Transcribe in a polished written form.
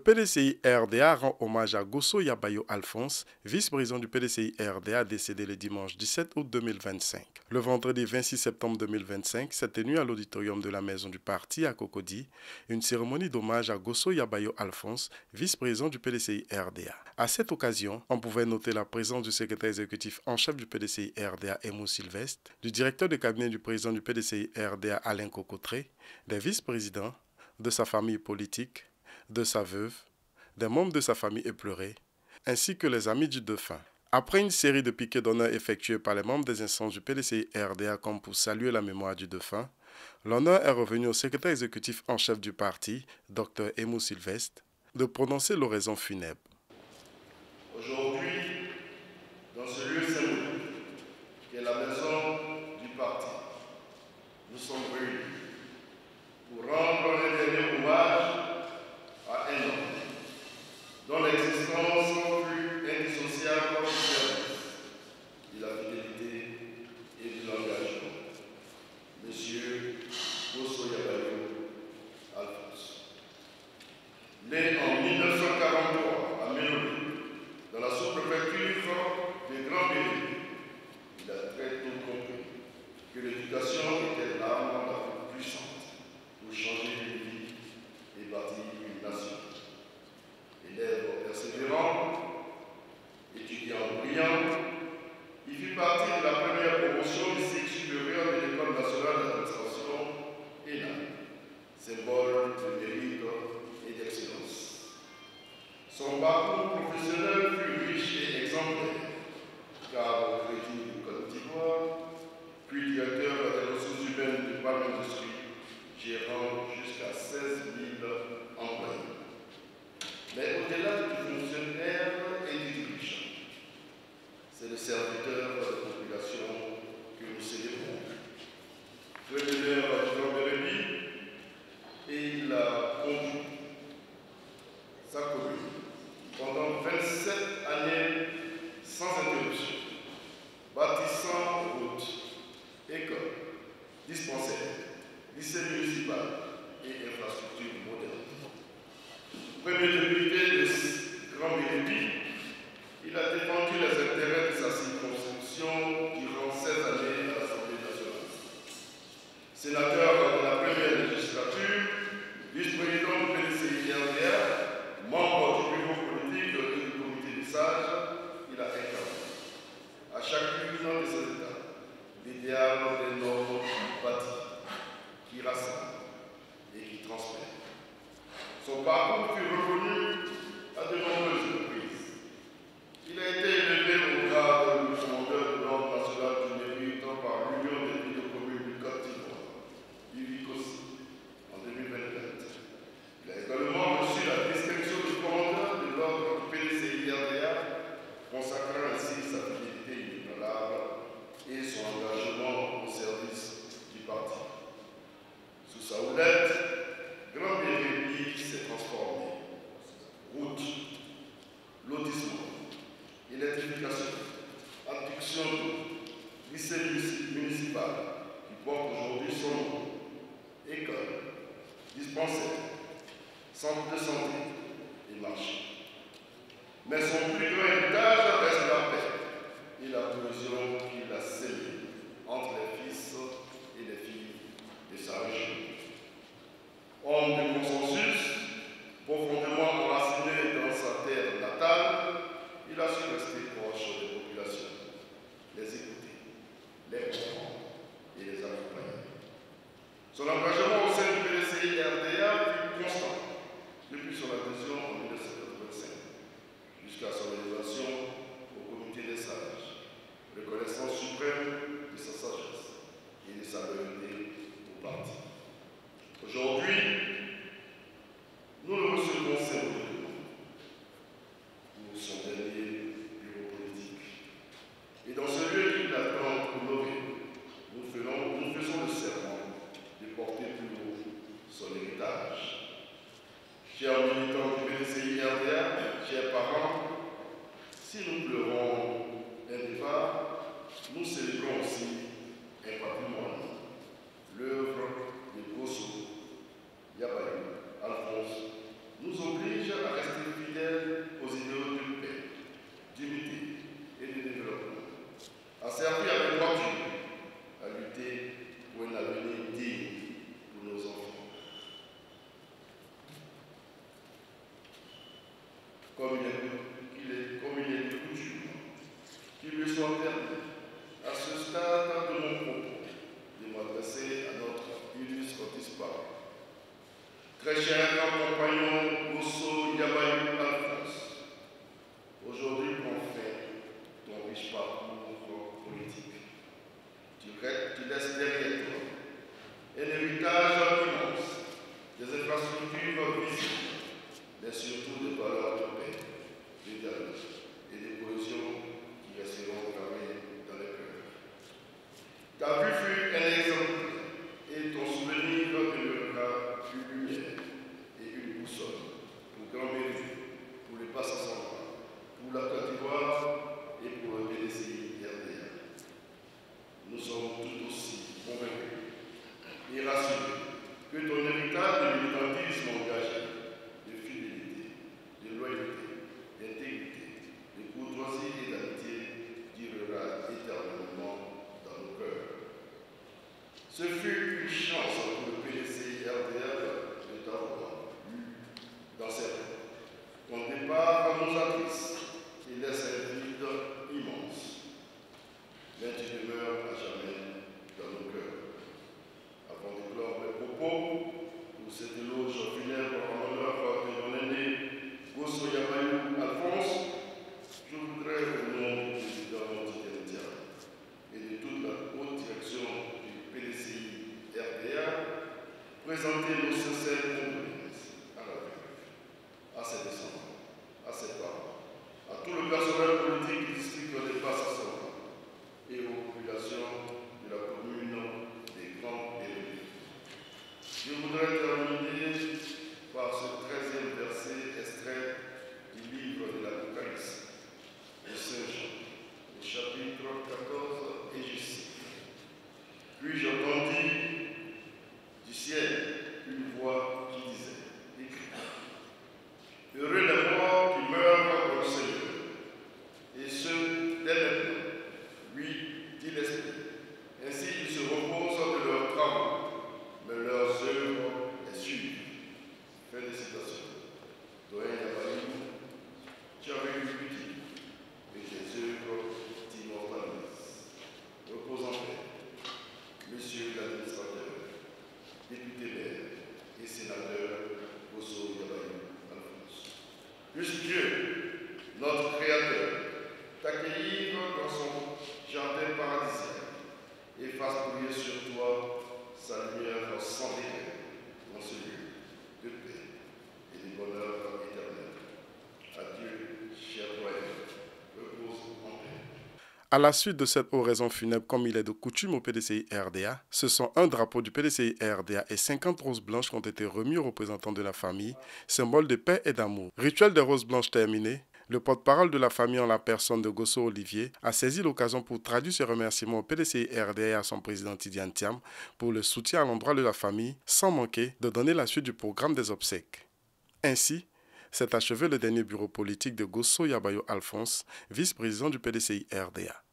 PDCI RDA rend hommage à Gosso Yabayo Alphonse, vice-président du PDCI RDA décédé le dimanche 17 août 2025. Le vendredi 26 septembre 2025 s'est tenue à l'auditorium de la Maison du Parti à Cocody une cérémonie d'hommage à Gosso Yabayo Alphonse, vice-président du PDCI RDA. À cette occasion, on pouvait noter la présence du secrétaire exécutif en chef du PDCI RDA Aimou Sylvestre, du directeur de cabinet du président du PDCI RDA Alain Cocotré, des vice-présidents, de sa famille politique, de sa veuve, des membres de sa famille éplorés, ainsi que les amis du défunt. Après une série de piquets d'honneur effectués par les membres des instances du PDCI RDA comme pour saluer la mémoire du défunt, l'honneur est revenu au secrétaire exécutif en chef du parti, Dr Aimou Sylvestre, de prononcer l'oraison funèbre. Aujourd'hui, dans ce lieu symbolique, qui est la maison du parti, nous sommes réunis pour rendre un dernier hommage à un homme dont l'existence fut indissociable du service, de la fidélité et de l'engagement. Monsieur Gosso Yabayo Alphonse. Né en 1943 à Mélodie, dans la sous-préfecture des Grands Mérides, il a très tôt compris que l'éducation était l'arme la plus puissante pour changer de vie et bâtir une nation. Élève persévérant, étudiant brillant, il fit partie de la première promotion du cycle supérieur de l'École nationale d'administration ENA, symbole de mérite et d'excellence. Son parcours professionnel fut riche et exemplaire, car au Crédit du Côte d'Ivoire, puis directeur des ressources humaines du PAM Industrie, gérant jusqu'à 16 000 employés. Mais au-delà du fonctionnaire et du dirigeant, c'est le serviteur de la population que nous célébrons. Gouverneur du Grand Bérébi, et il a conduit sa commune pendant 27 années sans interruption, bâtissant routes, écoles, dispensaires, lycées municipaux et infrastructures modernes. Premier député de Grand Bérébi, il a défendu les intérêts de sa circonscription durant 16 années à l'Assemblée nationale. Sénateur de la première législature, vice-président du PDCI RDA, membre du bureau politique et du comité des sages, il a incarné à chacune de ses étapes l'idéal des normes bâties, qui rassemblent et qui transmettent. Son parcours fut reconnu à de nombreuses reprises. Il a été élevé au grade de commandeur de l'Ordre national du mérite par l'Union des villes de communes du Côte d'Ivoire, UVICOSI, en 2024. Il a également reçu la distinction de commandeur de l'Ordre du PDCI RDA, consacrant ainsi sa fidélité inébranlable et son engagement au service du parti. Sous sa houlette, Grand Bérébi s'est transformé. Route, lotissement, électrification, adduction d'eau, lycée municipal qui porte aujourd'hui son nom, école, dispensaire, centre de santé et marché. Mais son plus grand héritage reste la paix et la cohésion qu'il a scellée entre les fils et les filles de sa région. Homme de consensus, profondément enraciné dans sa terre natale, il a su rester proche des populations, les écouter, les comprendre et les accompagner. Son engagement au sein du PDCI RDA fut constant depuis son adhésion en 1985 jusqu'à son élévation au comité des sages, reconnaissance suprême de sa sagesse et de sa loyauté au parti. Aujourd'hui, nous le recevons symboliquement pour son dernier bureau politique. Et dans ce lieu qu'il a tant honoré, nous faisons le serment de porter plus haut son héritage. Chers militants du PDCI RDA, chers parents, si nous pleurons un départ, nous célébrons aussi un patrimoine, l'œuvre de Gosso Yabayo Alphonse nous oblige à a servi avec droiture à lutter pour un avenir digne pour nos enfants. Comme il est de coutume, qu'il lui soit permis, à ce stade de mon propos, de m'adresser à notre illustre disparu. Très cher compagnon Gosso Yabayou Alphonse, aujourd'hui prends fin ton riche parcours politique. Tu laisses derrière toi un héritage immense, des infrastructures visibles, mais surtout des valeurs de paix, de dialogue et de cohésion qui resteront gravées dans les cœurs. Ta vue fut un exemple et ton souvenir demeurera une lumière et une boussole pour Grand Mérite, pour les Bassa-Centrales, pour la Côte d'Ivoire et pour le PDCI RDA. Nous sommes tout aussi convaincus et rassurés que ton héritage de militantisme engagé, de fidélité, de loyauté, d'intégrité, de courtoisie et d'amitié durera éternellement dans nos cœurs. Ce fut une chance pour le PDCI RDA de t'avoir eu dans cette vie. Ton départ nous attriste et laisse un vide immense. Mais tu demeures à jamais dans nos cœurs. Avant de clore mes propos, pour cette éloge funèbre en l'honneur de mon aîné Gosso Yabayou Alphonse, je voudrais, au nom du président Tidjane et de toute la haute direction du PDCI RDA, présenter nos sincères condoléances à la veuve, à ses descendants, à ses parents, à tout le personnel politique du district des Bassa-Centrales et aux populations de la commune des Grands Élevés. Je voudrais terminer par ce 13e verset extrait du livre de l'Apocalypse de Saint Jean, au chapitre 14, et je cite. Puis j'entendis du ciel une voix qui disait, écrit, heureux les morts qui meurent pour le Seigneur, et ceux dès maintenant, oui, dit l'Esprit. Ainsi ils se reposent de leurs travaux, mais leurs œuvres les suivent. Fin de citation. Doyen Yabayou, tu as vécu petit, et tes œuvres t'immortalisent. Repose en paix, Monsieur l'administrateur, député maire et sénateur Gosso Yabayou Alphonse. Puisse Dieu, notre Créateur, t'accueillir dans son jardin paradisiaque et fasse briller sur toi sa lumière sans décret dans ce lieu de paix et de bonheur éternel. Adieu, cher doyen, repose en paix. À la suite de cette oraison funèbre, comme il est de coutume au PDCI RDA, ce sont un drapeau du PDCI RDA et 50 roses blanches qui ont été remis aux représentants de la famille, symbole de paix et d'amour. Rituel des roses blanches terminé, le porte-parole de la famille en la personne de Gosso Olivier a saisi l'occasion pour traduire ses remerciements au PDCI RDA et à son président Tidjane Thiam pour le soutien à l'endroit de la famille, sans manquer de donner la suite du programme des obsèques. Ainsi, s'est achevé le dernier bureau politique de Gosso Yabayou Alphonse, vice-président du PDCI RDA.